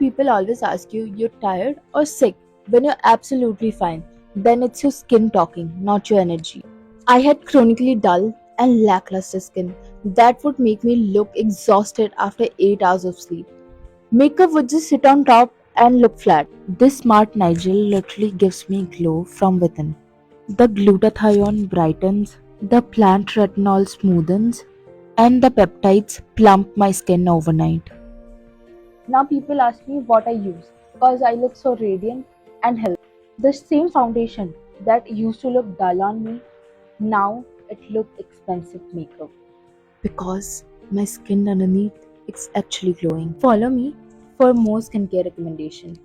people always ask you, you're tired or sick when you're absolutely fine. Then it's your skin talking, not your energy. I had chronically dull and lackluster skin that would make me look exhausted after 8 hours of sleep. Makeup would just sit on top and look flat. This smart Nigel literally gives me glow from within. The glutathione brightens, the plant retinol smoothens, and the peptides plump my skin overnight. Now people ask me what I use because I look so radiant and healthy. The same foundation that used to look dull on me, now it looks expensive makeup. Because my skin underneath is actually glowing. Follow me for more skincare recommendations.